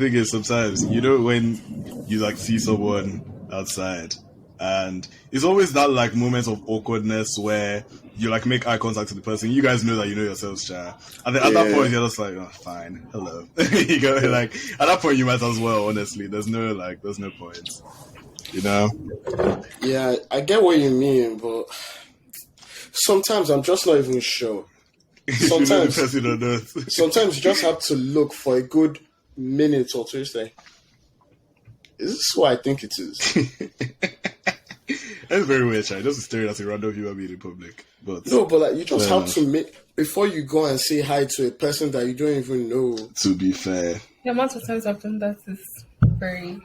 thing is, sometimes you know when you like see someone outside, and it's always that like moment of awkwardness where you like make eye contact with the person. You guys know that you know yourselves, Cha. And then at that point, you're just like, oh, fine, hello. You go like at that point, you might as well. Honestly, there's no point. You know? Yeah, I get what you mean, but sometimes I'm just not even sure. Sometimes, you know the person or not. Sometimes you just have to look for a good minute or two. Say, is this what I think it is? That's very weird, Chai. Just staring at a random human being in public. But no, but like you just have to make before you go and say hi to a person that you don't even know. To be fair, the amount of times I've done that is very.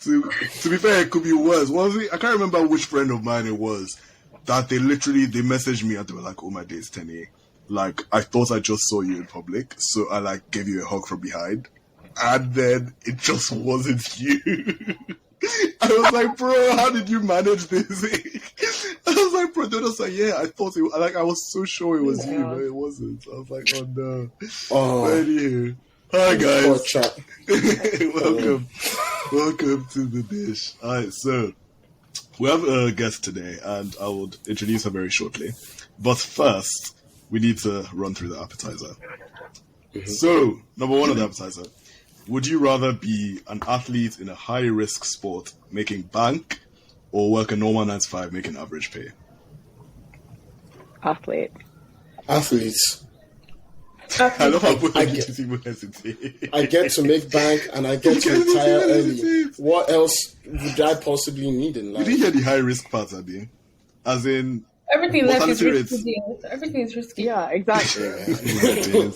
to be fair, it could be worse. I can't remember which friend of mine it was that they messaged me and they were like, "Oh my days, Tenny. Like I thought I just saw you in public, so I like gave you a hug from behind, and then it just wasn't you." I was like, bro, how did you manage this? I was like, bro, they're just like, yeah, I thought it was, like, I was so sure it was you, but it wasn't. I was like, oh no. But anywho, hi guys. Welcome to the dish. Alright, so we have a guest today, and I will introduce her very shortly. But first, we need to run through the appetizer. Mm-hmm. So, number one on the appetizer. Would you rather be an athlete in a high-risk sport making bank or work a normal 9 to 5 making average pay? Athletes. I love how both of you people hesitate. I get to make bank and I get to retire early. What else would I possibly need in life? Did you hear the high-risk part, Abi? As in... Everything left is risky. Everything is risky. Yeah, exactly.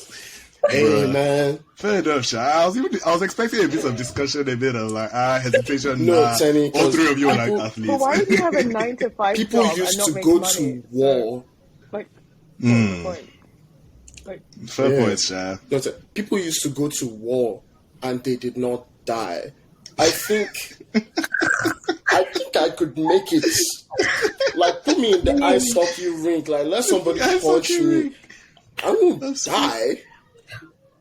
Hey man, fair enough, Sha. I was expecting a bit of discussion, a bit of like hesitation. No, Tenny, all three of you are like athletes. But why do you have a 9 to 5 people job used and not to make go money? to war. Like, what's the point? Like, fair point, Sha. People used to go to war and they did not die. I think I could make it. Like, put me in the ice hockey rink. Like, let somebody punch me. I won't die.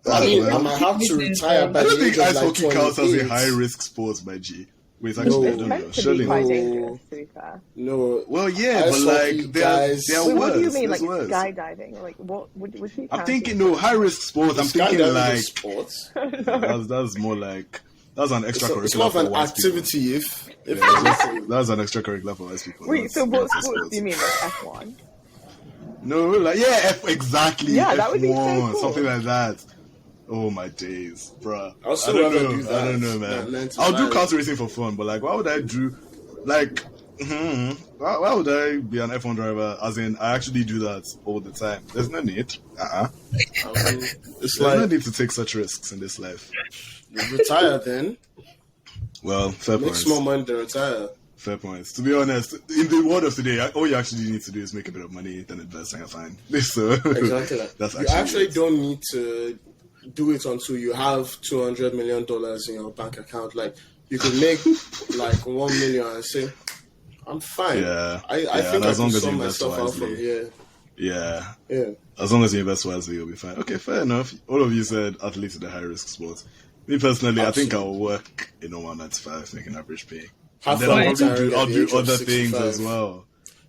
I mean, I might have to retire by the age of like 28. I don't think ice hockey counts as a high-risk sport, my G. Wait, actually, I don't know. Surely quite dangerous, to be fair. No. Well, yeah, but like, they're worse. What do you mean, like skydiving? Like, what would he? I'm thinking, no, high-risk sports. I'm thinking like sports. That's more like that's an extracurricular. It's more of an activity. If that's an extracurricular for most people. Wait, so what sports do you mean, like F1? No, like exactly. Yeah, that would be so cool. Something like that. Oh my days, bruh. I don't know, man. I'll do kart racing for fun, but like, why would I do, like, why would I be an F1 driver? As in, I actually do that all the time. There's no need. There's no need to take such risks in this life. You retire then. Well, fair points. Make small money to retire. Fair points. To be honest, in the world of today, all you actually need to do is make a bit of money, then invest, and you're fine. So exactly. That's you actually don't need to do it until you have $200 million in your bank account. Like, you could make like $1 million and say, I'm fine. Yeah. I think I can sort myself out from here. Yeah. Yeah. As long as you invest wisely, you'll be fine. Okay, fair enough. All of you said athletes in the high risk sports. Me personally, I think I'll work in normal 9 to 5, making average pay. And then I'll do other things as well.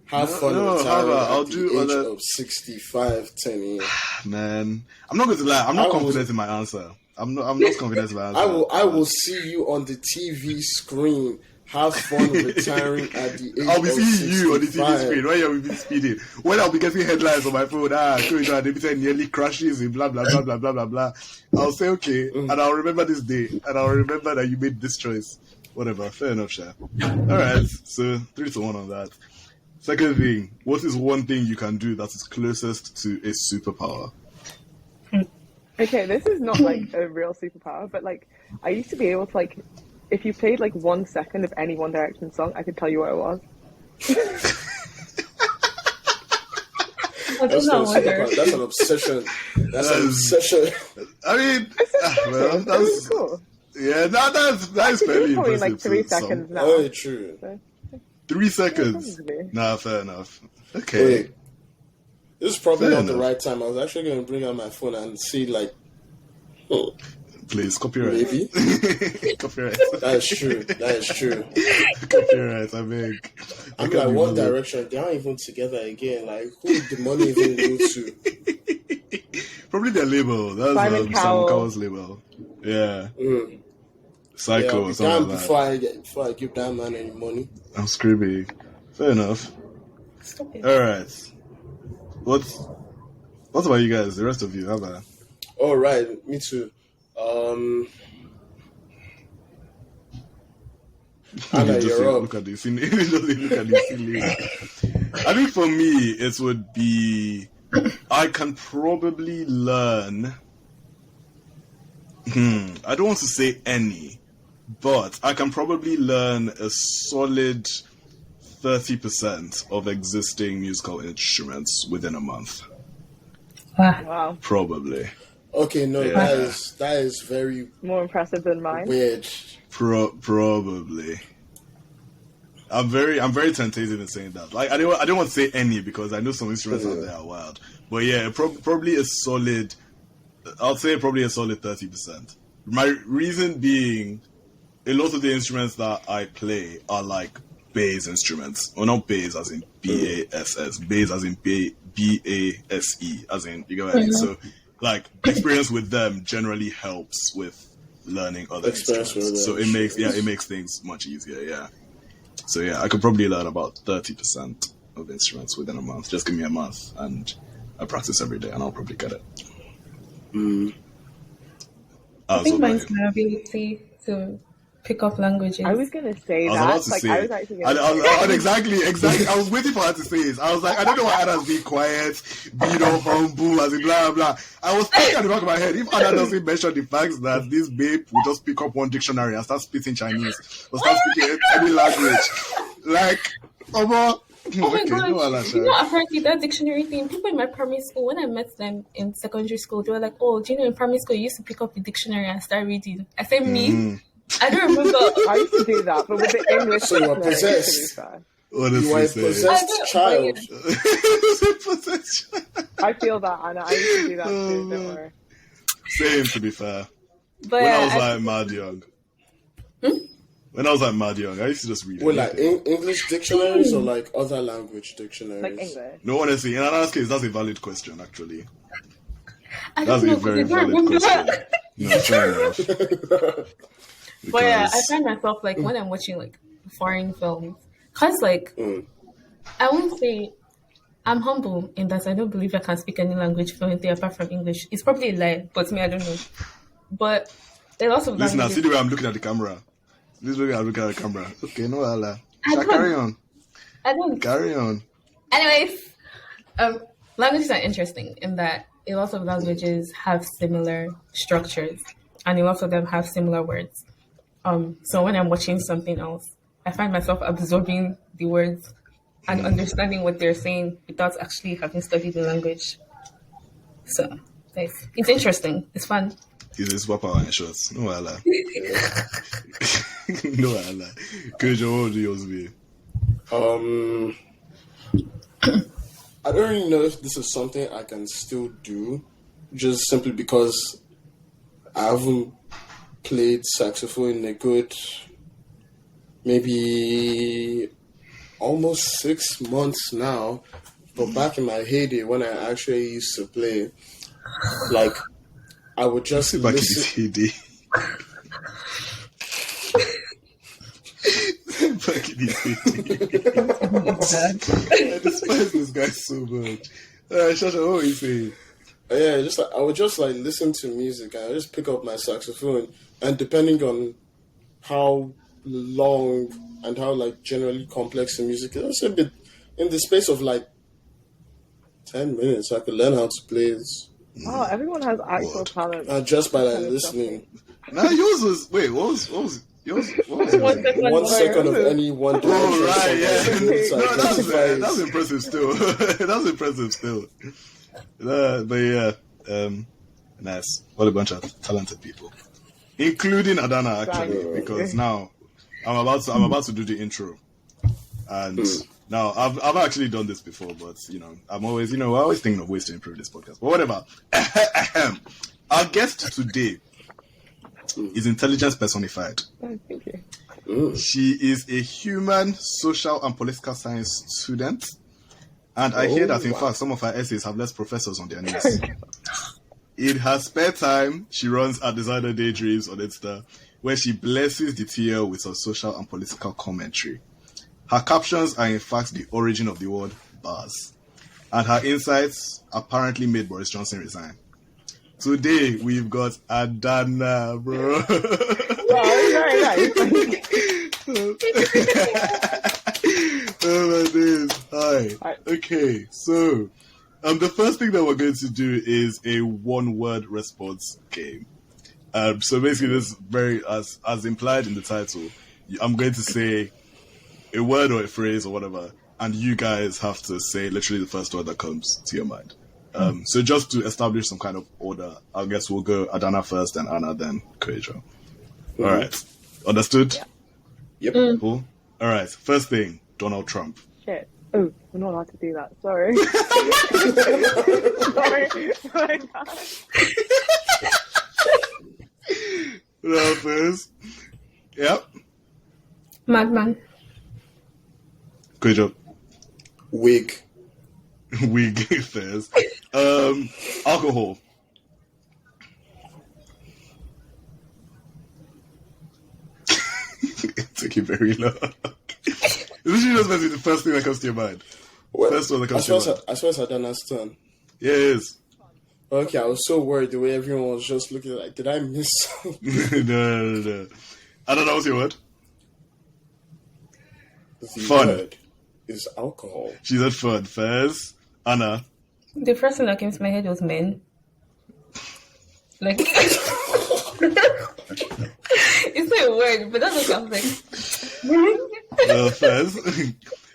Have fun I'll do other of 65, 10 years. Man, I'm not going to lie. I'm not confident in my answer. I'm not confident in my answer. I will see you on the TV screen. Have fun retiring at the age of 65. I'll be seeing you on the TV screen when you'll be speeding. When I'll be getting headlines on my phone, they nearly crashes and blah, blah, blah, blah, blah, blah, blah. I'll say, okay, and I'll remember this day, and I'll remember that you made this choice. Whatever, fair enough, Sha. Alright, so 3-1 on that. Second thing, what is one thing you can do that is closest to a superpower? Okay, this is not like a real superpower, but like I used to be able to like, if you played like 1 second of any One Direction song, I could tell you what it was. That's an obsession. That's an obsession. I mean, well, that's cool. Yeah, that's fairly probably impressive. Like 3 seconds now. Very true. So, 3 seconds. Nah, fair enough. Okay. Wait. This is probably not the right time. I was actually going to bring out my phone and see like Please, copyright. Maybe. Copyright. That is true. Copyright, I beg. I'm like, One Direction, they aren't even together again. Like, who would the money even go to? Probably their label. That's Simon Cowell's label. Yeah. Psycho or something like that. Before I give that man any money. I'm screaming. Fair enough. Stop it. Alright. What about you guys? The rest of you, how about? All right, me too. Anna, you're up. Look at this. Look at this. I think for me, it would be. I can probably learn. I don't want to say any, but I can probably learn a solid 30% of existing musical instruments within a month. Wow. Probably. Okay, no, that is very more impressive than mine. Weird. Probably. I'm very tentative in saying that. Like I don't want to say any because I know some instruments out there are wild. But yeah, probably a solid. I'll say probably a solid 30%. My reason being, a lot of the instruments that I play are like bass instruments, or not bass as in bass, bass as in base, as in you get what I mean. So like experience with them generally helps with learning other instruments. So it makes things much easier. Yeah. So yeah, I could probably learn about 30% of instruments within a month. Just give me a month and I practice every day and I'll probably get it. I think mine's my ability to pick up languages. I was gonna say that. I was exactly. I was waiting for her to say it. I was like, I don't know why Anna's being quiet, being all humble, as in blah blah. I was thinking at the back of my head, if Anna doesn't mention the fact that this babe will just pick up one dictionary and start speaking Chinese or start speaking any language, like, Oh my god! Apparently that dictionary thing. People in my primary school, when I met them in secondary school, they were like, "Oh, do you know in primary school you used to pick up the dictionary and start reading?" I said, "Me." I don't remember. I used to do that, but with the English. So you were possessed. You were a possessed child. I feel that, Anna. I used to do that too. Don't worry. Same, to be fair. But when I was like mad young. When I was like mad young, I used to just read. Well, like English dictionaries or like other language dictionaries? Like English. No, honestly, in Anna's case, that's a valid question. Actually, that's a very valid question. No, fair enough. But yeah, I find myself like when I'm watching like foreign films, cause like I won't say I'm humble in that I don't believe I can speak any language fluently apart from English. It's probably a lie, but me I don't know. But there are lots of listen. Now, see the way I'm looking at the camera. This way I'm looking at the camera. Okay, no, Allah. Carry on. I don't carry on. Anyways, languages are interesting in that a lot of languages have similar structures, and a lot of them have similar words. So when I'm watching something else, I find myself absorbing the words and understanding what they're saying without actually having studied the language. So it's interesting. It's fun. It's a superpower in shorts. No Allah. No Allah. Could you what would yours be? I don't really know if this is something I can still do, just simply because I haven't played saxophone in a good maybe almost 6 months now. But back in my heyday when I actually used to play, like I would just back listen. In his heyday. Back in his heyday. I despise this guy so much. Shasha, what were you saying? Yeah, just like I would just like listen to music and I just pick up my saxophone, and depending on how long and how like generally complex the music is, I said in the space of like 10 minutes I could learn how to play it. Oh, everyone has actual talent. Just by like listening. Now yours was what was yours? What was yours? 1 second of any one direction. Oh right, yeah. No, that's impressive still. That's impressive still. But yeah, nice. What a bunch of talented people, including Adanna actually, because now I'm about to do the intro, and now I've actually done this before, but I always thinking of ways to improve this podcast. But whatever. Our guest today is intelligence personified. Oh, thank you. She is a human, social, and political science student. And I hear that, in fact, some of her essays have less professors on their knees. In her spare time, she runs at Designer Daydreams on Insta, where she blesses the TL with her social and political commentary. Her captions are, in fact, the origin of the word bars. And her insights apparently made Boris Johnson resign. Today, we've got Adanna, bro. Oh, very nice. Oh my days. Hi. Okay, so the first thing that we're going to do is a one-word response game. So basically, this very as implied in the title, I'm going to say a word or a phrase or whatever, and you guys have to say literally the first word that comes to your mind. So just to establish some kind of order, I guess we'll go Adanna first, then Anna, then Kojo. All right, understood? Yeah. Yep. Cool. All right. First thing, Donald Trump. Shit. Oh, we're not allowed to do that. Sorry. Sorry. Donald first. Yep. Madman. Kojo. Wig. Wig first. Alcohol. It took you very long. This usually just meant to be the first thing that comes to your mind. Well, first one that comes to your mind. I suppose Adanna's turn. Yeah, it is. Okay, I was so worried the way everyone was just looking like, did I miss something? No. I don't know what's your word. The Fun. word is alcohol. She said fun. First, Anna. The first thing that came to my head was men. Like, it's not a word, but that's what I'm like. First,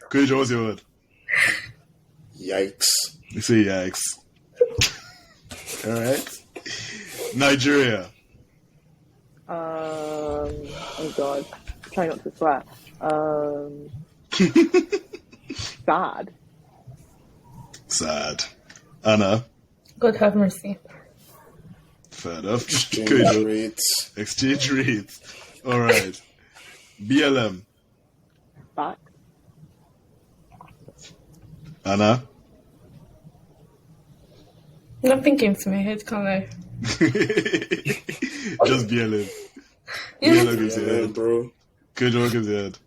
Kojo, what's your word? Yikes. You say yikes. All right. Nigeria. Oh God. Try not to swear. Sad. Anna. God have mercy. Fair enough. Exchange Kojo. rates. Exchange rates. All right. BLM. Back. Anna. Nothing came to my head, can't I? Just BLM. Yeah. BLM gives you Yeah, head. bro. Kojo, what gives you head?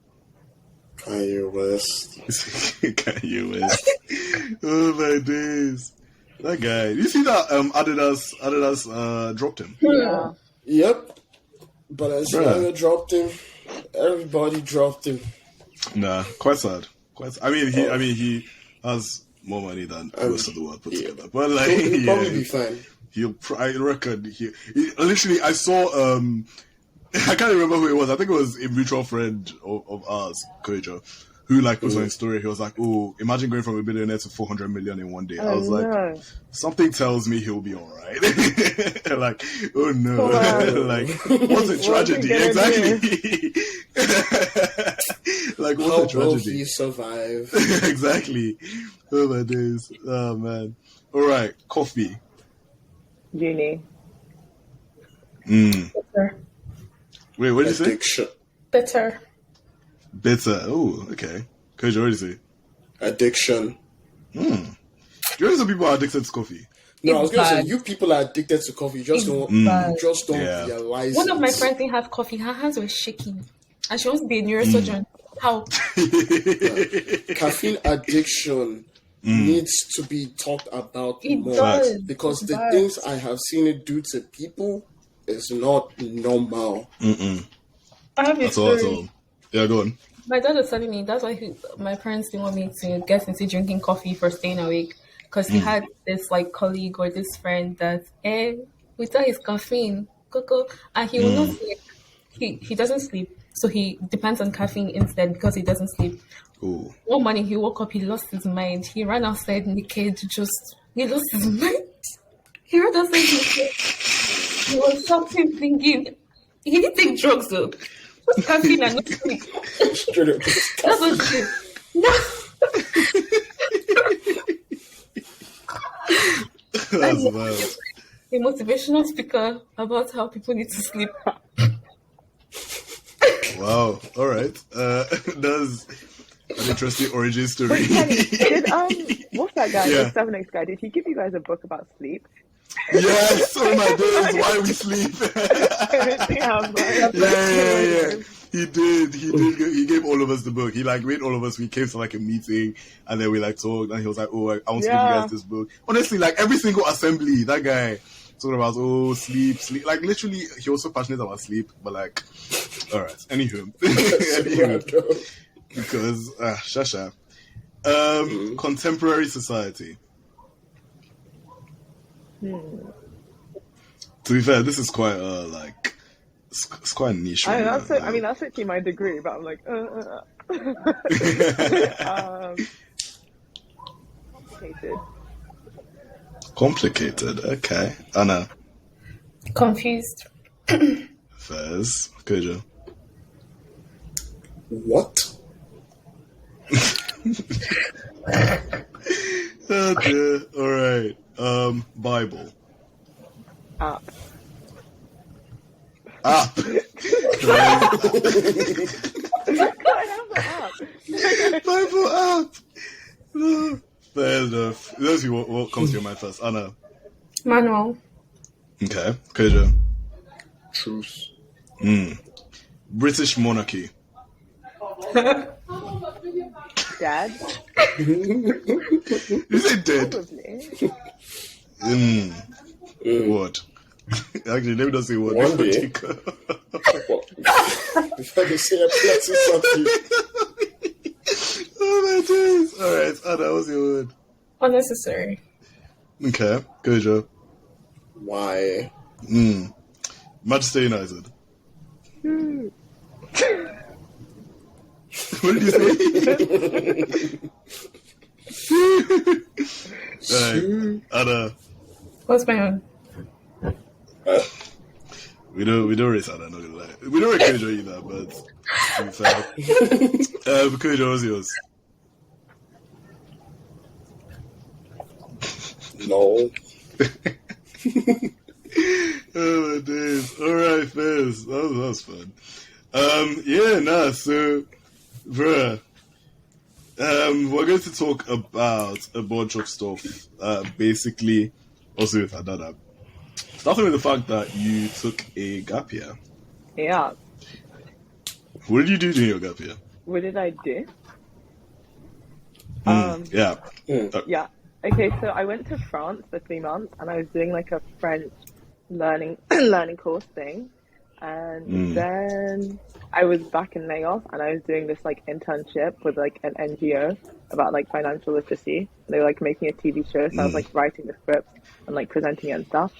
Kanye West. Kanye West. Oh my days. That guy. You see that Adidas dropped him? Yeah. Yep. Balenciaga dropped him. Everybody dropped him. Nah, quite sad. I mean he has more money than most of the world put together. But like He'll yeah, probably be fine. I reckon he literally I saw I can't remember who it was. I think it was a mutual friend of ours, Kojo, who like was on his story. He was like, "Oh, imagine going from a billionaire to 400 million in one day." I was like, no. something tells me he'll be all right. Like, oh no, Wow. like what's a tragedy? Exactly. Like How what's a will tragedy? he survive? Exactly. Oh my days. Oh man. All right, coffee. Uni. Bitter. Wait, what did you say? Addiction. Bitter. Bitter. Oh, okay. Kojo, what did you say? Addiction. Do you know some people are addicted to coffee? No, I was It's gonna say bad. you people are addicted to coffee. You just don't bad. Yeah. realize. One of my it. friends didn't have coffee. Her hands were shaking. And she wants to be a neurosurgeon. How? Caffeine addiction needs to be talked about It more does. because It the does. things I have seen it do to people is not normal. I have a That's all. story. Yeah, go on. My dad was telling me that's why my parents didn't want me to get into drinking coffee for staying awake, because he had this like colleague or this friend that without his caffeine, cocoa, and he will not sleep. He doesn't sleep, so he depends on caffeine instead because he doesn't sleep. Ooh. One morning he woke up, he lost his mind. He ran outside naked, he lost his mind. He ran outside naked. He was shouting, thinking he didn't take drugs though. Just caffeine and not sleep. Straight up. That's what she did. No. That's bad. a motivational speaker about how people need to sleep. Wow. All right. That's an interesting origin story. Wait, Kenny, what's that guy? Yeah. The 7X guy. Did he give you guys a book about sleep? Yes. Oh my days. Why we sleep? Yeah. He did. He gave all of us the book. He like made all of us. We came to like a meeting, and then we like talked, and he was like, "Oh, I want to give you guys this book." Honestly, like every single assembly, that guy talking about sleep. Like literally, he was so passionate about sleep. But like, all right. Anywho, because Shasha, contemporary society. To be fair, this is quite like. It's quite a niche. I mean, that's actually my degree, but I'm like, Complicated. Okay, Anna. Confused. Fairs. Kojo. What? Oh dear. All right. Bible. Up. App. I have the app. Bible app. No. Fair enough. Let's see what comes to your mind first. Anna. Manual. Okay. Kojo. Truth. British monarchy. Dad. You say dead? Probably. What? Actually, let me not say what. One day. Before they say a plenty something. Oh my days. Alright, Anna, what's your word? Unnecessary. Okay, Kojo. Why? Manchester United. What did you say? Alright, Anna. What's my own? We don't race Anna, not gonna lie. We don't rate Kojo either, but to be fair. Kojo, what's yours? No. Oh my days. Alright, Fairs. That was fun. So bruh. We're going to talk about a bunch of stuff. Basically also with Adanna. Starting with the fact that you took a gap year. Yeah. What did you do during your gap year? What did I do? Yeah. Yeah. Okay, so I went to France for 3 months, and I was doing like a French learning course thing, and then I was back in Lagos, and I was doing this like internship with like an NGO about like financial literacy. They were like making a TV show, so I was like writing the script and like presenting it and stuff.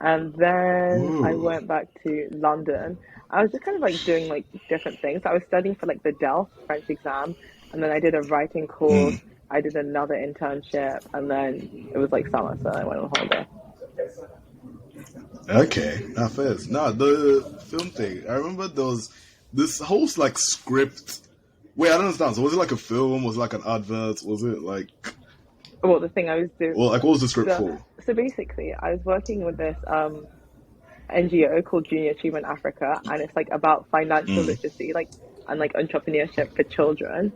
And then I went back to London. I was just kind of like doing like different things. I was studying for like the DELF French exam, and then I did a writing course. I did another internship, and then it was like summer, so I went on holiday. Okay, now first. Now the film thing. I remember there was this whole like script. Wait, I don't understand. So was it like a film? Was it like an advert? Was it like? Well, the thing I was doing. Well, like what was the script for? So basically, I was working with this NGO called Junior Achievement Africa, and it's like about financial literacy, like and like entrepreneurship for children.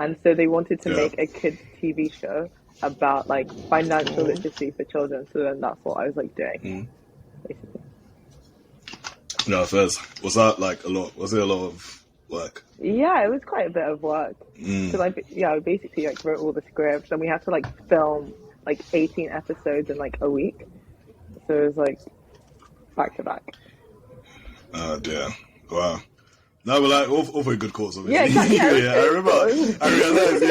And so they wanted to make a kids TV show about like financial literacy for children. So then that's what I was like doing. Basically. No, first, was that like a lot? Was it a lot of work? Yeah, it was quite a bit of work. So I basically like wrote all the scripts, and we had to like film like 18 episodes in like a week. So it was like back to back. Oh dear! Wow. No, but like all for a good cause, obviously. Yeah, exactly. Yeah, I remember. I realized.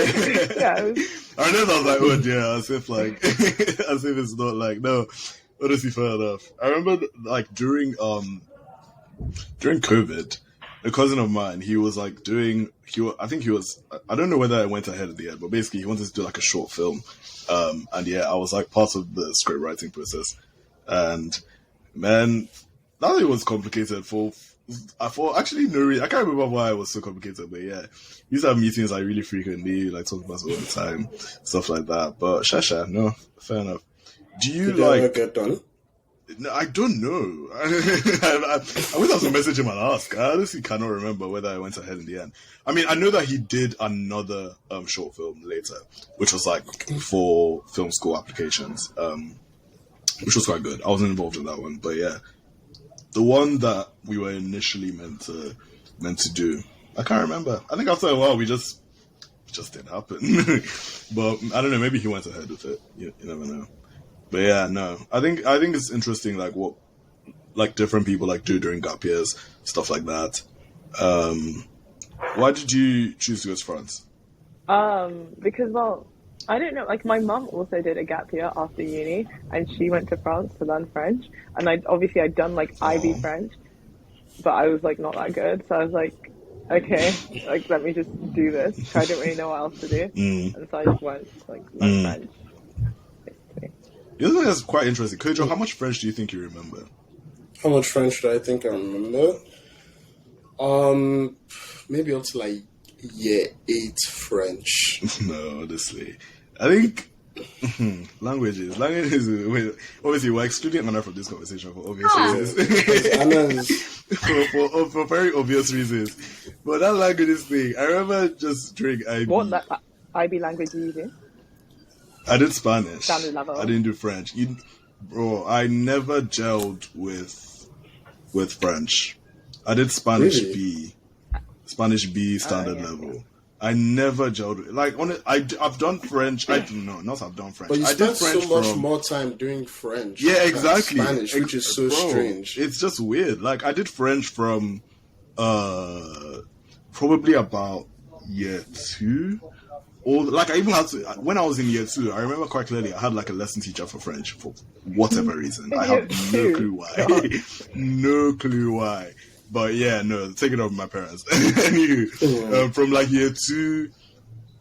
Yeah. I realized I was like, oh dear, as if it's not like no. Honestly, fair enough. I remember like during COVID, a cousin of mine, he was like doing. I don't know whether it went ahead at the end, but basically he wanted to do like a short film. And yeah, I was like part of the script writing process, and man, that thing was complicated for actually no reason. I can't remember why it was so complicated, but yeah, we used to have meetings like really frequently, like talking about it all the time, stuff like that. But Shasha, no, fair enough. Do you Did they ever get done? No, I don't know. I would have to message him and ask. I honestly cannot remember whether I went ahead in the end. I mean, I know that he did another short film later, which was like for film school applications, which was quite good. I wasn't involved in that one, but yeah, the one that we were initially meant to do, I can't remember. I think after a while we just didn't happen. But I don't know. Maybe he went ahead with it. You never know. But yeah, no. I think it's interesting, like what like different people like do during gap years, stuff like that. Why did you choose to go to France? Because, well, I don't know. Like, my mum also did a gap year after uni, and she went to France to learn French. And I'd done like IB French, but I was like not that good. So I was like, okay, like let me just do this. I didn't really know what else to do, and so I just went to like learn French. Basically. The other thing that's quite interesting, Kojo, how much French do you think you remember? How much French do I think I remember? Maybe up to like year 8 French. No, honestly. I think languages. Obviously, we're excluding Anna from this conversation for obvious reasons. for very obvious reasons. But that languages thing, I remember just during IB. What IB language are you using? I did Spanish. Standard level. I didn't do French. Bro, I never gelled with French. I did Spanish Really? Spanish B standard level. I never gelled with, like on it. I've done French. I don't know, not I've done French. But you I spent did French so much more time doing French. Yeah, than exactly. Spanish, which is so strange. It's just weird. Like I did French from probably about year 2. Or like I even had to, when I was in year 2, I remember quite clearly I had like a lesson teacher for French for whatever reason. I have no clue why. No clue why. But yeah, no, take it over my parents. Anywho, from like year 2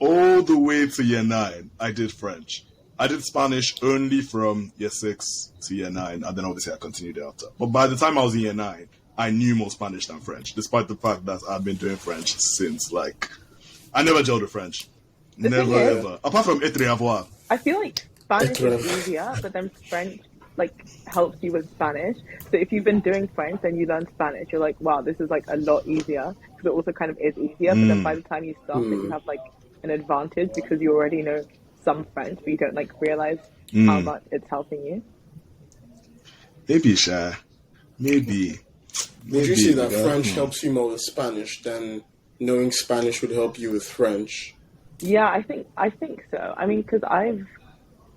all the way to year 9, I did French. I did Spanish only from year 6 to year 9, and then obviously I continued after. But by the time I was in year 9, I knew more Spanish than French, despite the fact that I've been doing French since, like, I never gelled with French. Never, ever. Apart from et revoir. I feel like Spanish is easier, but then French like helps you with Spanish. So if you've been doing French and you learn Spanish, you're like, wow, this is like a lot easier. Because it also kind of is easier. But then by the time you start, then you have like an advantage because you already know some French, but you don't like realize how much it's helping you. Maybe, Sha. Maybe. Would you say that French helps you more with Spanish than knowing Spanish would help you with French? Yeah, I think so. I mean, because I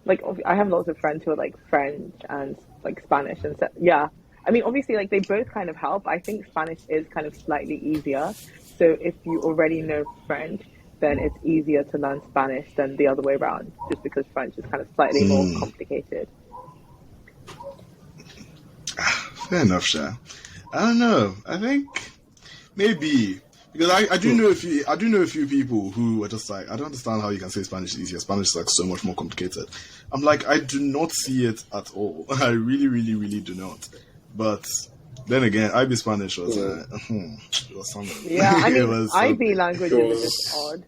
have lots of friends who are like French and like Spanish, and so, yeah. I mean, obviously, like they both kind of help. I think Spanish is kind of slightly easier. So if you already know French, then it's easier to learn Spanish than the other way around, just because French is kind of slightly more complicated. Fair enough, Sha. I don't know. I think maybe. Because I do know a few people who are just like, I don't understand how you can say Spanish is easier. Spanish is like so much more complicated. I'm like, I do not see it at all. I really, really, really do not. But then again, IB Spanish was it was something. Yeah, I mean, IB languages are just odd.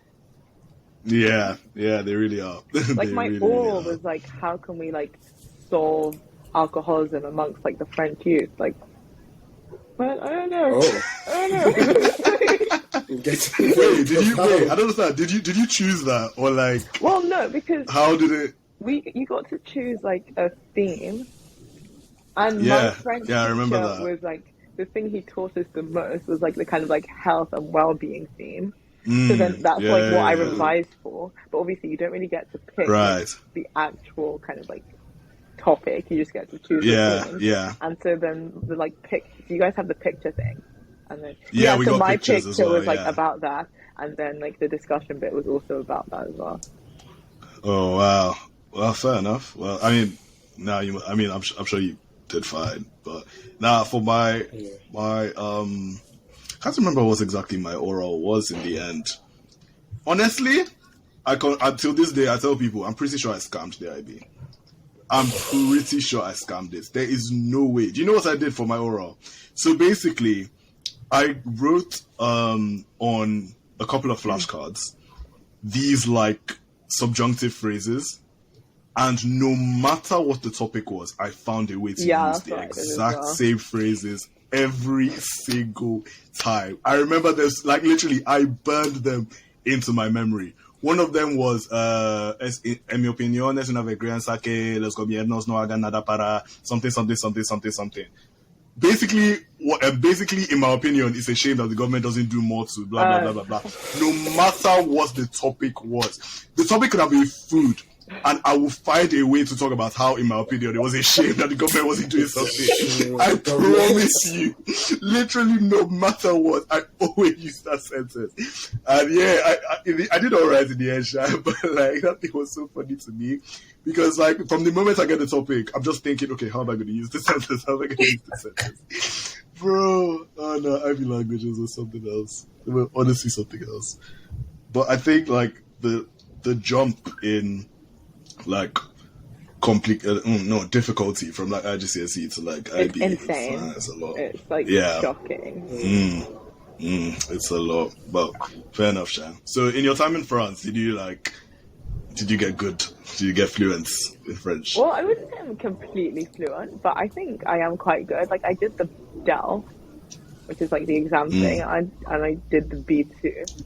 Yeah, they really are. Like my really, oral was like, how can we like solve alcoholism amongst like the French youth? Like, but I don't know. I don't know. Wait, I don't understand. Did you choose that or like? Well, no, because how did it? You got to choose like a theme, and my French I remember teacher that. was like the thing he taught us the most was like the kind of like health and well-being theme. So then that's what I revised for. But obviously, you don't really get to pick like, the actual kind of like topic. You just get to choose. Yeah. And so then the like pick. So you guys have the picture thing, and then we so got my pictures picture as well, was like about that, and then like the discussion bit was also about that as well. Oh wow! Well, fair enough. Well, I mean, I'm sure you did fine, but now for my I can't remember what exactly my oral was in the end. Honestly, until this day, I tell people I'm pretty sure I scammed the IB. I'm pretty sure I scammed it. There is no way. Do you know what I did for my oral? So basically, I wrote on a couple of flashcards these like subjunctive phrases And no matter what the topic was, I found a way to use the exact same phrases every single time. I remember there's like literally I burned them into my memory. One of them was en mi opinión es una vergüenza que los gobiernos no hagan nada para something. Basically, in my opinion, it's a shame that the government doesn't do more to blah blah blah blah blah. No matter what the topic was, the topic could have been food. And I will find a way to talk about how, in my opinion, it was a shame that the government wasn't doing something. I promise you, literally, no matter what, I always use that sentence. And yeah, I did all right in the end, but like that thing was so funny to me because, like, from the moment I get the topic, I'm just thinking, okay, how am I going to use this sentence? How am I going to use this sentence? Bro, oh no, Ivy languages or something else. They were honestly something else. But I think like the jump in like difficulty from like IGCSE to like IB. It's insane. It's a lot. It's like shocking. It's a lot, but fair enough, Shan. So in your time in France, did you get good? Did you get fluent in French? Well, I wouldn't say I'm completely fluent, but I think I am quite good. Like I did the DEL, which is like the exam thing, and I did the B2,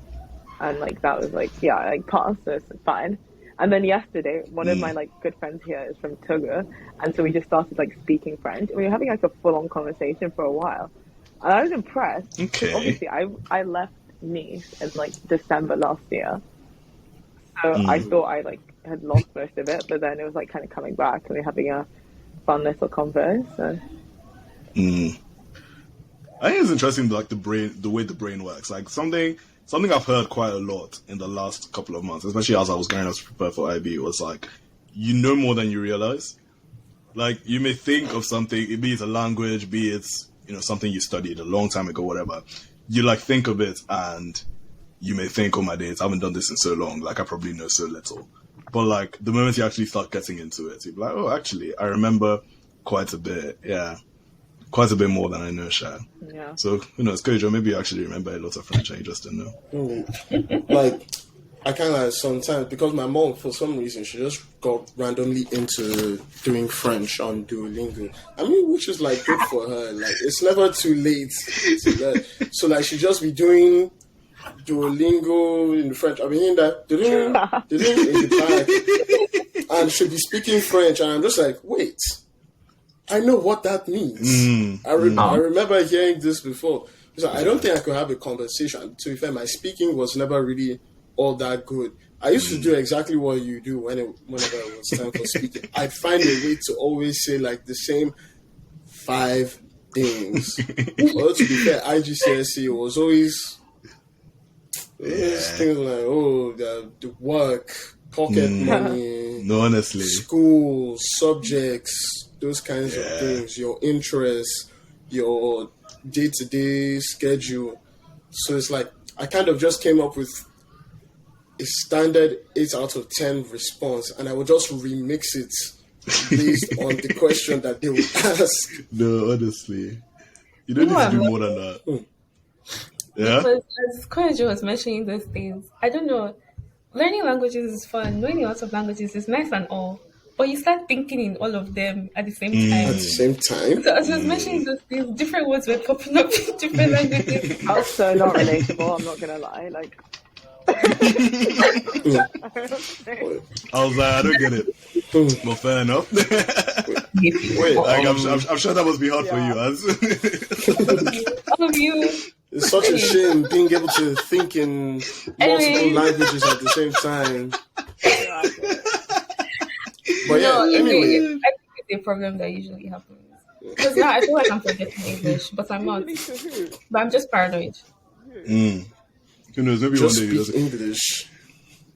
and like that was like I like passed, so it's fine. And then yesterday, one of my like good friends here is from Togo, and so we just started like speaking French. We were having like a full-on conversation for a while, and I was impressed. Okay. Obviously, I left Nice in like December last year, so I thought I like had lost most of it, but then it was like kind of coming back, and we were having a fun little convo. So. I think it's interesting, like the way the brain works. Like something I've heard quite a lot in the last couple of months, especially as I was going to prepare for IB, was like, you know more than you realize. Like, you may think of something, be it a language, be it, something you studied a long time ago, whatever. You, like, think of it, and you may think, oh my days, I haven't done this in so long. Like, I probably know so little. But, like, the moment you actually start getting into it, you're like, oh, actually, I remember quite a bit, quite a bit more than I know, Sha. Yeah. So, who knows, Kojo, maybe you actually remember a lot of French and you just don't know. Like, I kind of sometimes, because my mom, for some reason, she just got randomly into doing French on Duolingo. I mean, which is, like, good for her. Like, it's never too late to learn. So, like, she just be doing Duolingo in French. I mean, that, in the back, and she'll be speaking French, and I'm just like, wait. I know what that means. I remember hearing this before. So I don't think I could have a conversation. To be fair, my speaking was never really all that good. I used to do exactly what you do whenever it was time for speaking. I'd find a way to always say like the same 5 things. Well, to be fair, IGCSE was always things like, the work, pocket money, no, honestly, school, subjects, those kinds of things, your interests, your day-to-day schedule. So it's like I kind of just came up with a standard 8 out of 10 response, and I would just remix it based on the question that they would ask. No, honestly, you don't need to do more than that. Yeah. Because as Kojo was mentioning those things, I don't know. Learning languages is fun. Knowing lots of languages is nice and all. But you start thinking in all of them at the same time. At the same time? So as I was mentioning those things, different words were popping up in different languages. That's so not relatable, I'm not going to lie. Like, I was like, I don't get it. Well, fair enough. Wait, like, I'm sure that must be hard for you, All of you. It's such a shame being able to think in multiple languages at the same time. But anyway. I think it's a problem that usually happens. Because now I feel like I'm forgetting English, but I'm not. But I'm just paranoid. Who knows? Maybe Just one day speak English.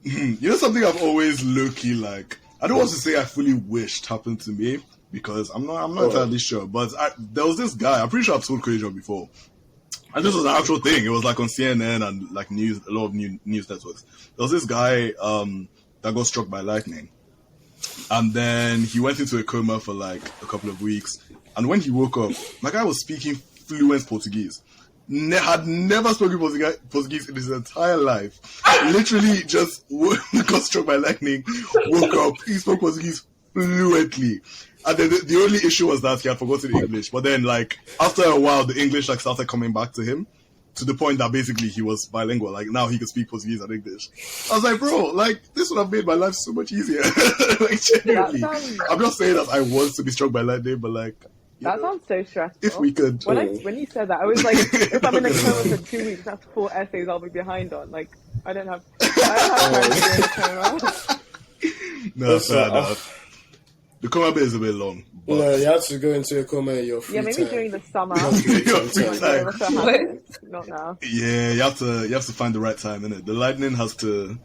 You know something I've always low-key like. I don't want to say I fully wished happened to me because I'm not entirely sure. But there was this guy. I'm pretty sure I've told Kojo before. And this was an actual thing. It was like on CNN and like news, a lot of news networks. There was this guy that got struck by lightning. And then he went into a coma for like a couple of weeks. And when he woke up, my guy was speaking fluent Portuguese. had never spoken Portuguese in his entire life. Literally just got struck by lightning, woke up, he spoke Portuguese fluently. And then the only issue was that he had forgotten English. But then, like, after a while, the English, like, started coming back to him to the point that basically he was bilingual. Like, now he could speak Portuguese and English. I was like, bro, like, this would have made my life so much easier. Like, genuinely. I'm not saying that I want to be struck by lightning, but, like, that sounds so stressful. If we could. When you said that, I was like, if I'm in a coma for 2 weeks, that's 4 essays I'll be behind on. Like, I don't have time to be in a coma. No, fair enough. The coma bit is a bit long. But... No, you have to go into a coma in your free time. Yeah, maybe during the summer. Your free time. Not now. Yeah, you have to find the right time, innit? The lightning has to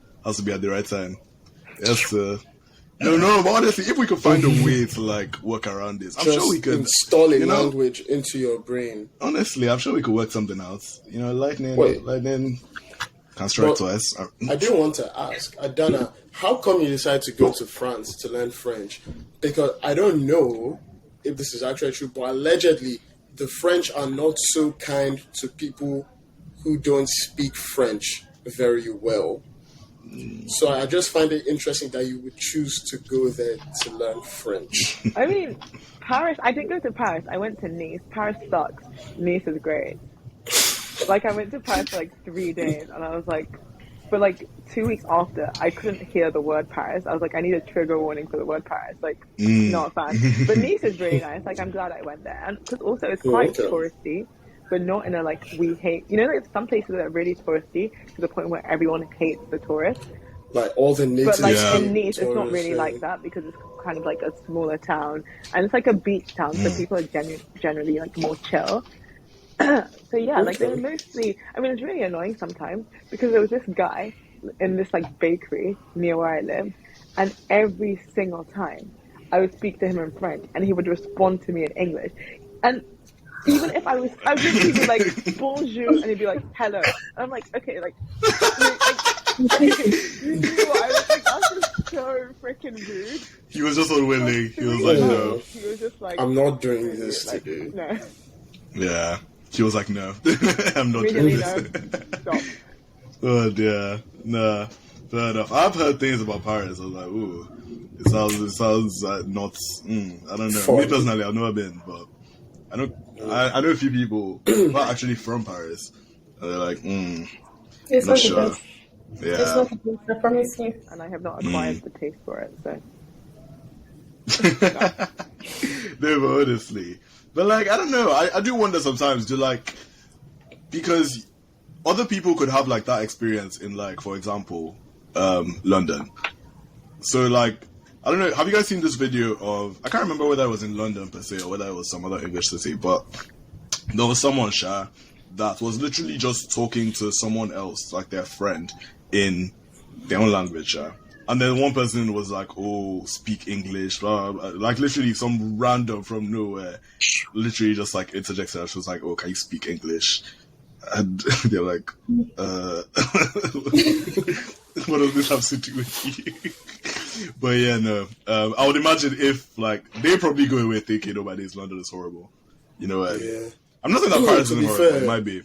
be at the right time. Yes, No, but honestly, if we could find a way to, like, work around this, I'm sure we could install a language into your brain. Honestly, I'm sure we could work something out. You know, lightning can strike twice. I do want to ask, Adanna, how come you decided to go to France to learn French? Because I don't know if this is actually true, but allegedly the French are not so kind to people who don't speak French very well. So I just find it interesting that you would choose to go there to learn French. I mean, Paris, I didn't go to Paris. I went to Nice. Paris sucks. Nice is great. Like, I went to Paris for, like, 3 days, and I was like, for, like, 2 weeks after, I couldn't hear the word Paris. I was like, I need a trigger warning for the word Paris. Like, not a fan. But Nice is really nice. Like, I'm glad I went there. And because also it's quite touristy, but not in a, like, we hate... You know, like, some places that are really touristy to the point where everyone hates the tourists. Like, all the natives... But, like, in Nice, it's not really like that because it's kind of, like, a smaller town. And it's, like, a beach town, so people are generally, like, more chill. So, yeah, like, they were mostly... I mean, it's really annoying sometimes because there was this guy in this, like, bakery near where I live, and every single time I would speak to him in French, and he would respond to me in English. And... Even if I would just be like, bonjour, and he'd be like, hello. And I'm like, okay, like, you knew I was like, that's just so freaking rude. He was just unwilling. He was like, no. He was just like, I'm not doing this today. No. Yeah. He was like, no. I'm not Immediately doing this. No. Stop. Oh, dear. Nah. Fair enough. I've heard things about Paris. I was like, ooh. It sounds not... I don't know. Me personally, I've never been, but... I know a few people who are actually from Paris. And they're like, it's not sure. Yeah. It's not the best, I promise you. And I have not acquired the taste for it, so. No, but honestly. But, like, I don't know. I do wonder sometimes, because other people could have, like, that experience in, like, for example, London. So, like, I don't know, have you guys seen this video of... I can't remember whether it was in London per se or whether it was some other English city, but there was someone, that was literally just talking to someone else, like their friend, in their own language, And then one person was like, oh, speak English, blah, blah, blah. Like literally some random from nowhere, literally just like interjected her. She was like, oh, can you speak English? And they're like, what does this have to do with you? But yeah, no. I would imagine if, like, they probably go away thinking, oh my days, London is horrible. You know what? Yeah. I'm not saying that Paris is horrible. It might be.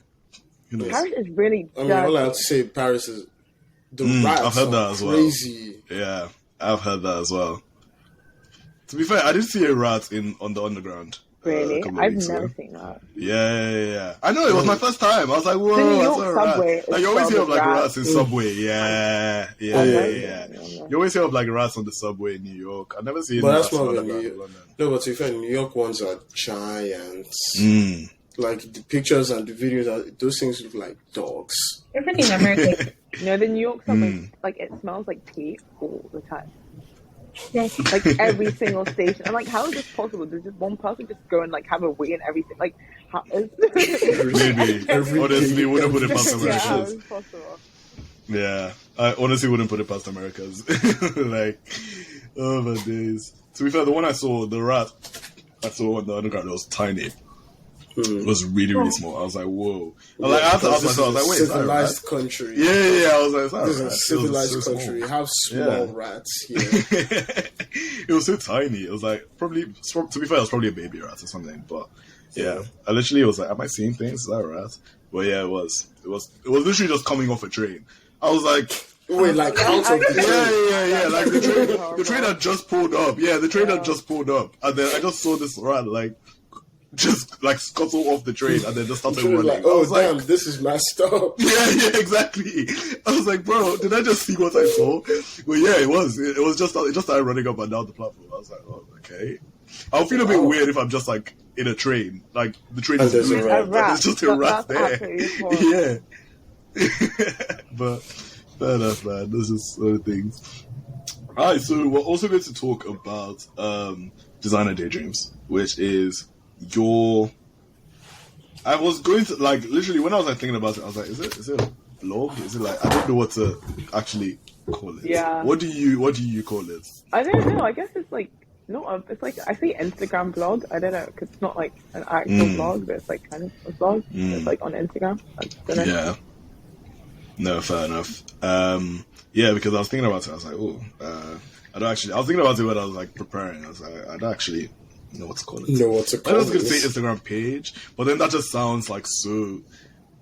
Who knows? Paris is really I mean, all I have to say, Paris is... The rats I've heard that as crazy. Well. Yeah, I've heard that as well. To be fair, I did see a rat on the underground. Really? I've never seen that. Yeah. I know, it was my first time. I was like, whoa, The New I York saw a rat. subway Like, you always hear of, like, rats. rats in Subway. Yeah. You always hear of, like, rats on the subway in New York. I've never seen rats on in the New York. York. No, but to be fair, New York ones are giants. Like, the pictures and the videos, those things look like dogs. Everything in America. No, the New York subway, like, it smells like pee all the time. Yes. Like, every single station. I'm like, how is this possible? Does just one person just go and, like, have a wee and everything? Like, how is... Maybe. Honestly, wouldn't put it past Yeah, how Americans. is possible? Yeah. I honestly wouldn't put it past Americans. Like, oh my days. To be fair, the one I saw, the rat I saw on the underground, it was tiny. It was really, really small. I was like, whoa. I had to ask myself, I was like, wait, civilized country. Yeah. I was like, this is a civilized country. Have small rats here. It was so tiny. It was like, probably, to be fair, it was probably a baby rat or something. But Yeah, I literally was like, am I seeing things? Is that right? But yeah, it was literally just coming off a train. I was like, wait, like out of the train? yeah. Like the train had just pulled up. Yeah, the train had just pulled up, and then I just saw this rat like just like scuttle off the train, and then just started running. Like, oh damn, like, this is messed up. Yeah, exactly. I was like, bro, did I just see what I saw? Well, yeah, it was. It just started running up and down the platform. I was like, oh, okay. I'll feel a bit weird if I'm just like in a train, like the train is moving, there's just a rat there. Yeah. But fair enough, man. This is sort of things. Alright, so we're also going to talk about designer daydreams, which is your. I was going to like literally when I was like thinking about it, I was like, is it a blog? Is it like I don't know what to actually call it. Yeah. What do you call it? I don't know. I guess it's like it's like I say Instagram blog. I don't know because it's not like an actual blog, but it's like kind of a blog. It's like on Instagram. I don't know. Yeah. No, fair enough. Yeah, because I was thinking about it. I was like, I don't actually. I was thinking about it when I was like preparing. I was like, I don't actually know what to call it. I was going to say Instagram page, but then that just sounds like so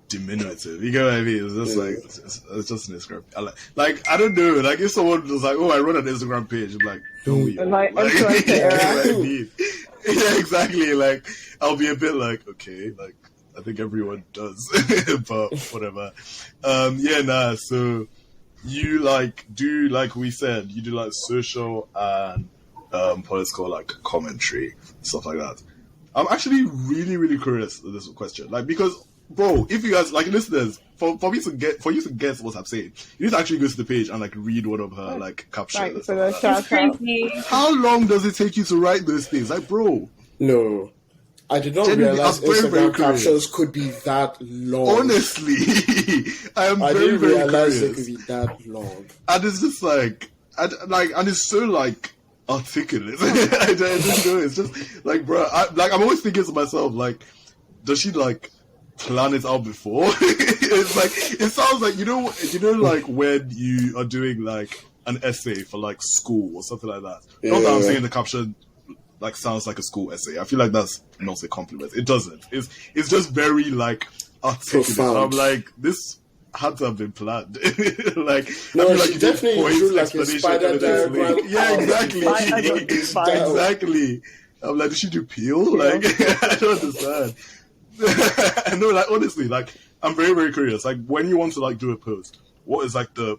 diminutive. You get what I mean? It's just like it's just an Instagram. I don't know. Like if someone was like, "Oh, I run an Instagram page," I'm like, "Don't we?" Like, yeah, exactly. Like I'll be a bit like, okay, like I think everyone does, but whatever. So you like do like we said, you do like social and political like commentary stuff like that. I'm actually really really curious with this question, like because. Bro, if you guys like listeners, for you to guess what I'm saying, you need to actually go to the page and like read one of her like captions. How long does it take you to write those things? Like, bro. No. I did not realize Instagram captions could be that long. Honestly, I didn't realize they could be that long. And it's just like, and it's so like articulate. I just know it's just like, bro. I'm always thinking to myself, like, does she like plan it out before? It's like it sounds like you know like when you are doing like an essay for like school or something like that. Yeah. Not that I'm saying the caption like sounds like a school essay. I feel like that's not a compliment. It doesn't. It's just very like articulate. I'm like, this had to have been planned. Like no, I feel like she definitely drew like a spider diagram. Yeah, exactly. Exactly. I'm like, did she do peel? Like I don't understand. No, like honestly, like I'm very, very curious. Like when you want to like do a post, what is like the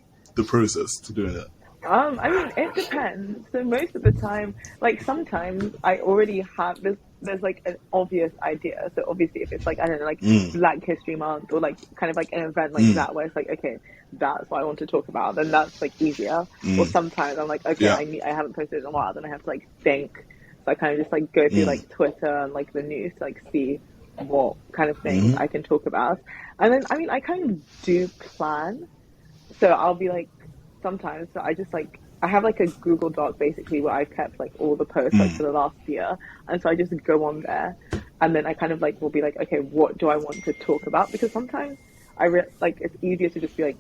process to doing it? I mean, it depends. So most of the time, like sometimes I already have this. There's like an obvious idea. So obviously, if it's like I don't know, like Black History Month or like kind of like an event like that, where it's like okay, that's what I want to talk about, then that's like easier. Or sometimes I'm like okay, I haven't posted in a while, then I have to like think. So I kind of just like go through like Twitter and like the news to like see what kind of things I can talk about. And then, I mean, I kind of do plan. So I'll be like, sometimes, so I just like, I have like a Google Doc basically where I've kept like all the posts like for the last year. And so I just go on there and then I kind of like will be like, okay, what do I want to talk about? Because sometimes like it's easier to just be like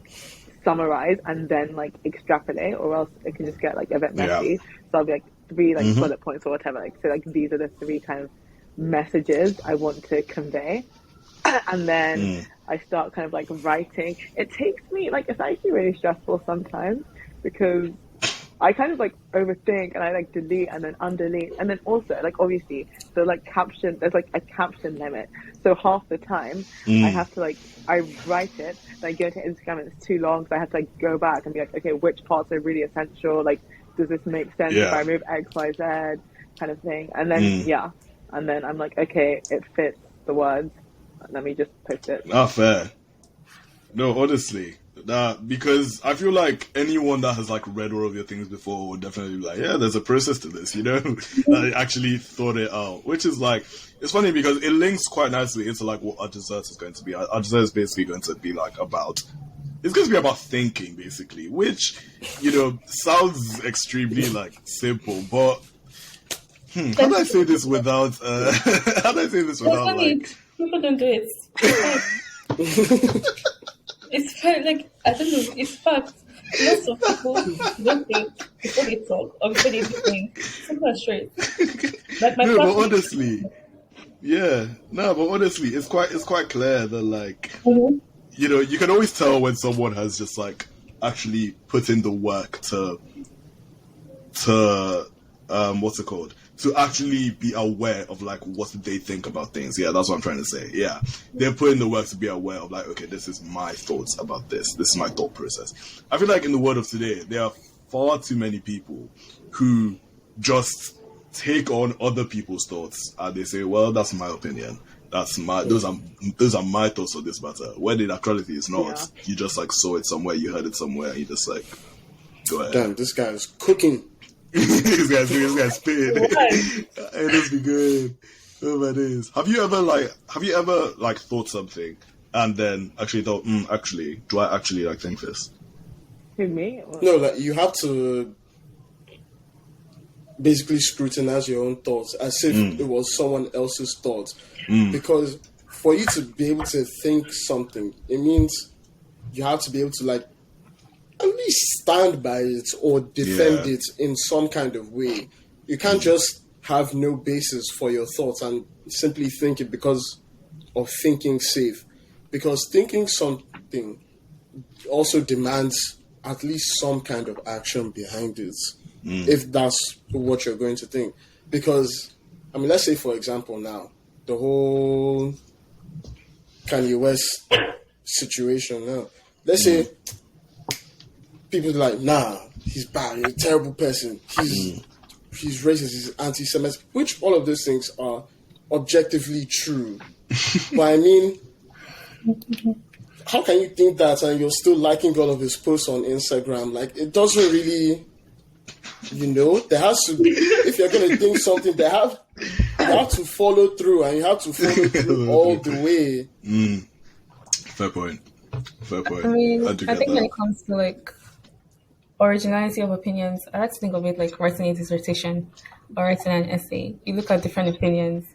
summarize and then like extrapolate, or else it can just get like a bit messy. So I'll be like 3 like bullet points or whatever. Like, so like these are the 3 kind of messages I want to convey, and then I start kind of like writing. It takes me like it's actually really stressful sometimes because I kind of like overthink and I like delete and then undelete, and then also like obviously the like caption, there's like a caption limit, so half the time I have to like I write it, then I go to Instagram and it's too long, so I have to like go back and be like, okay, which parts are really essential, like does this make sense if I move X, Y, Z kind of thing, and then and then I'm like, okay, it fits the words. Let me just post it. Not fair. No, honestly. Because I feel like anyone that has like read all of your things before would definitely be like, yeah, there's a process to this, you know? I actually thought it out. Which is like, it's funny because it links quite nicely into like what our dessert is going to be. Our dessert is basically going to be like it's going to be about thinking basically, which, you know, sounds extremely like simple, but how do I say this without like... People don't do it. It's fine, like, I don't know, it's fact. Lots of people don't think before they talk or before they do things. Simple and straight. Like my but honestly, Yeah, no, but honestly, it's quite clear that like, you can always tell when someone has just like actually put in the work to what's it called? To actually be aware of like what they think about things. Yeah, that's what I'm trying to say. Yeah, they're putting the work to be aware of like, okay, this is my thoughts about this. This is my thought process. I feel like in the world of today, there are far too many people who just take on other people's thoughts and they say, well, that's my opinion. Those are my thoughts on this matter. When in actuality it's not. Yeah. You just like saw it somewhere, you heard it somewhere, and you just like, go ahead. Damn, this guy's cooking. This guy's spitting. It must be good. Oh my days. Have you ever thought something and then actually thought, actually, do I actually like think this? Who, me? No, like you have to basically scrutinize your own thoughts as if it was someone else's thoughts. Because for you to be able to think something, it means you have to be able to like at least stand by it or defend it in some kind of way. You can't just have no basis for your thoughts and simply think it because of thinking safe. Because thinking something also demands at least some kind of action behind it, if that's what you're going to think. Because, I mean, let's say, for example, now, the whole Kanye West situation now. Let's say people are like, nah, he's bad, he's a terrible person, he's racist, he's anti-Semitic, which all of those things are objectively true. But I mean, how can you think that and you're still liking all of his posts on Instagram? Like, it doesn't really, there has to be, if you're going to think something, you have to follow through, and you have to follow through all the way. Fair point. I mean, I think when it comes to like originality of opinions, I like to think of it like writing a dissertation or writing an essay. You look at different opinions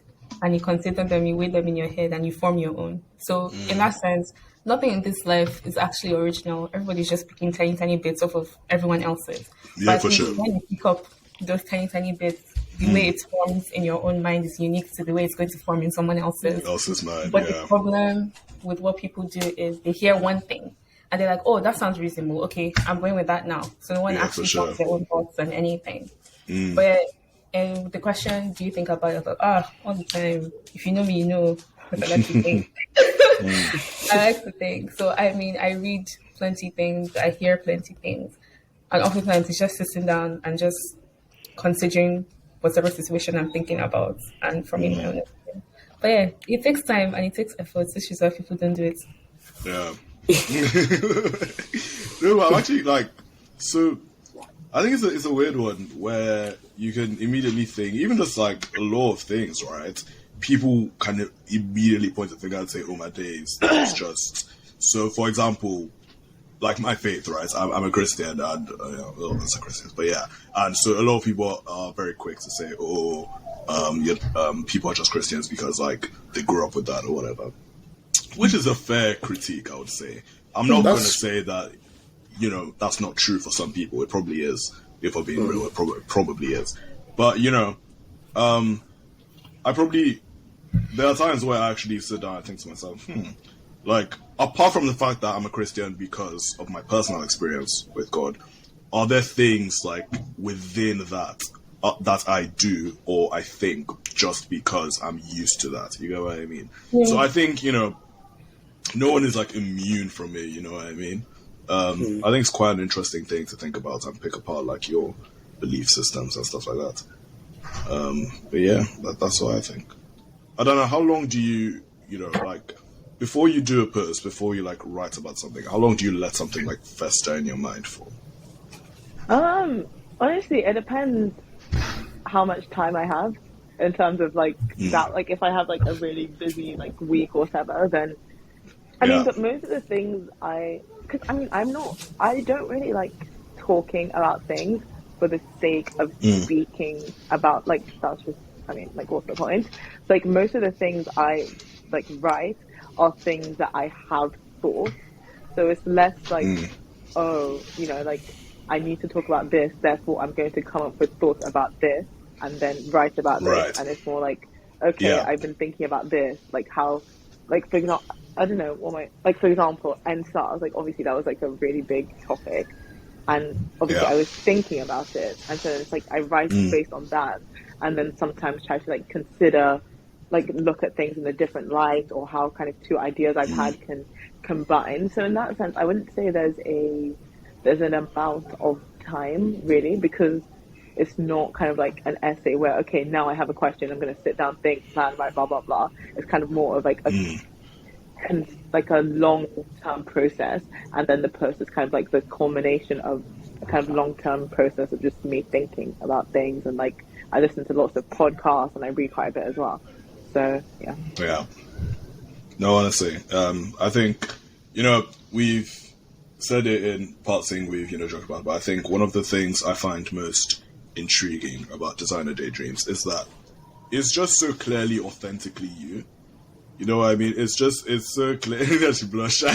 and you consider them, you weigh them in your head, and you form your own. So in that sense, nothing in this life is actually original. Everybody's just picking tiny, tiny bits off of everyone else's. Yeah, but for sure. When you pick up those tiny, tiny bits, the way it forms in your own mind is unique to the way it's going to form in someone else's mind. But the problem with what people do is they hear one thing and they're like, oh, that sounds reasonable. Okay, I'm going with that now. So no one actually talks their own thoughts on anything. But the question, do you think about it? Like, all the time. If you know me, you know. Because I like to think. I like to think. So, I mean, I read plenty things. I hear plenty things. And oftentimes it's just sitting down and just considering whatever situation I'm thinking about and forming my own opinion. But yeah, it takes time and it takes effort, which is why people don't do it. Yeah. No, but I'm actually like, so I think it's a weird one where you can immediately think, even just like a lot of things, right? People kind of immediately point a finger and say, oh my days, it's just. So, for example, like my faith, right? I'm a Christian, and it's a Christian, but yeah. And so a lot of people are very quick to say, people are just Christians because like they grew up with that or whatever. Which is a fair critique, I would say. I'm not going to say that, that's not true for some people. It probably is. If I'm being real, it probably is. But, there are times where I actually sit down and think to myself, like, apart from the fact that I'm a Christian because of my personal experience with God, are there things, like, within that that I do or I think just because I'm used to that? You get what I mean? Yeah. So I think, no one is like immune from it, you know what I mean? I think it's quite an interesting thing to think about and pick apart like your belief systems and stuff like that. But yeah, that's what I think. I don't know, how long do you, like, before you do a post, before you like write about something, how long do you let something like fester in your mind for? Honestly, it depends how much time I have in terms of like that. Like if I have like a really busy like week or whatever, then I mean, but most of the things I don't really like talking about things for the sake of speaking about, like, that's just, I mean, like, what's the point? So, like, most of the things I, like, write are things that I have thought. So it's less like, like, I need to talk about this, therefore I'm going to come up with thoughts about this and then write about this. And it's more like, okay, I've been thinking about this, like how, like for example, I don't know what my, like for example, NSARS, like obviously that was like a really big topic, and obviously I was thinking about it, and so it's like I write based on that, and then sometimes try to like consider, like look at things in a different light, or how kind of two ideas I've had can combine. So in that sense, I wouldn't say there's an amount of time really, because it's not kind of like an essay where, okay, now I have a question, I'm going to sit down, think, plan, write, blah, blah, blah. It's kind of more of like a long-term process, and then the post is kind of like the culmination of a kind of long-term process of just me thinking about things, and like I listen to lots of podcasts and I read quite a bit as well. So yeah. No, honestly, I think, you know, we've said it in passing, we've, you know, joked about it, but I think one of the things I find most intriguing about Designer Daydreams is that it's just so clearly authentically you. You know what I mean? It's so clear. That you blush. No,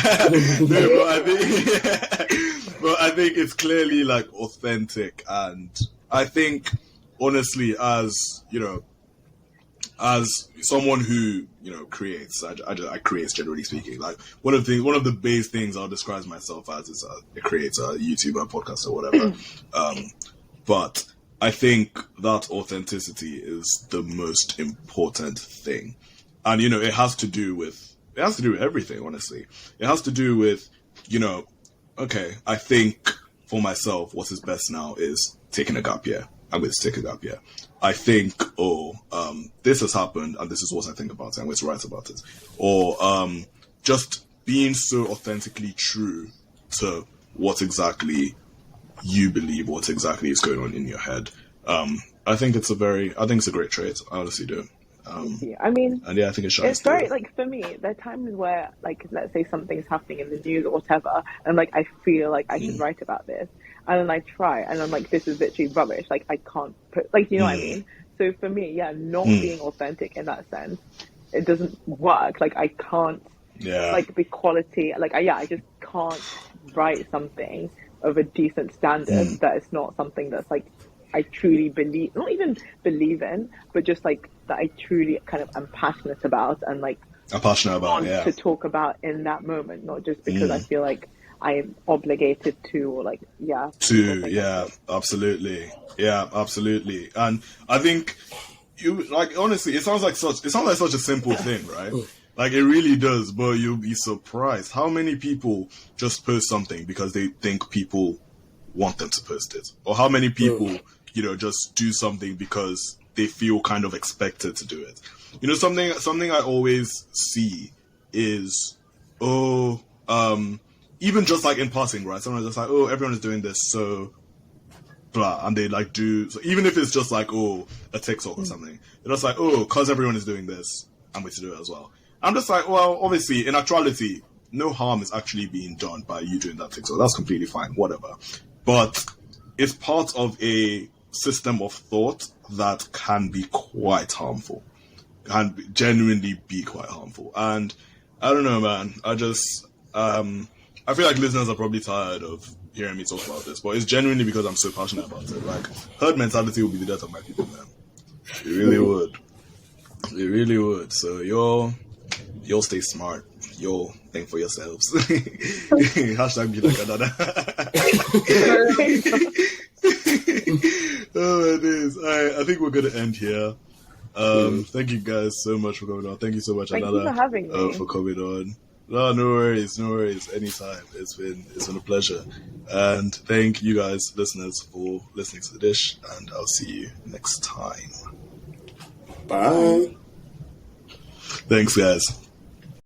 but I think it's clearly like authentic, and I think honestly, as you know, as someone who, you know, creates, I create, generally speaking. Like one of the base things I'll describe myself as is a creator, a YouTuber, podcaster, whatever. But I think that authenticity is the most important thing. And, you know, it has to do with everything, honestly. It has to do with, you know, okay, I think for myself, what is best now is taking a gap year. I'm going to take a gap year. I think, this has happened and this is what I think about it. I'm going to write about it. Or just being so authentically true to what exactly you believe, what exactly is going on in your head. I think it's a great trait. I honestly do. I mean, and I think it shines. It's very, like, for me, there are times where, like, let's say something's happening in the news or whatever, and like I feel like I should write about this, and then I try, and I'm like, this is literally rubbish. Like, I can't put, like, you know what I mean? So for me, not being authentic in that sense, it doesn't work. Like, I can't, like, be quality. Like, I just can't write something of a decent standard that is not something that's like I truly believe, not even believe in, but just like that I truly kind of am passionate about, and like to talk about in that moment, not just because I feel like I am obligated to, or like absolutely, and I think you, like, honestly, it sounds like such a simple thing, right? Like, it really does, but you'll be surprised how many people just post something because they think people want them to post it, or how many people you know, just do something because they feel kind of expected to do it. You know, something I always see is, even just like in passing, right? Someone's just like, oh, everyone is doing this, so blah, and they like do, so even if it's just like, oh, a TikTok or something, they're just like, oh, cause everyone is doing this, I'm going to do it as well. I'm just like, well, obviously, in actuality, no harm is actually being done by you doing that TikTok. That's completely fine, whatever. But it's part of a system of thought that can be quite harmful, can genuinely be quite harmful. And I don't know, man, I just I feel like listeners are probably tired of hearing me talk about this, but it's genuinely because I'm so passionate about it. Like, herd mentality will be the death of my people, man. It really would. So you'll stay smart. You'll think for yourselves. Hashtag be like Adanna. Oh, it is. I think we're going to end here. Thank you guys so much for coming on. Thank you so much, Adanna, for having me. For coming on. No worries. Anytime. It's been a pleasure. And thank you guys, listeners, for listening to The Dish, and I'll see you next time. Bye. Thanks, guys.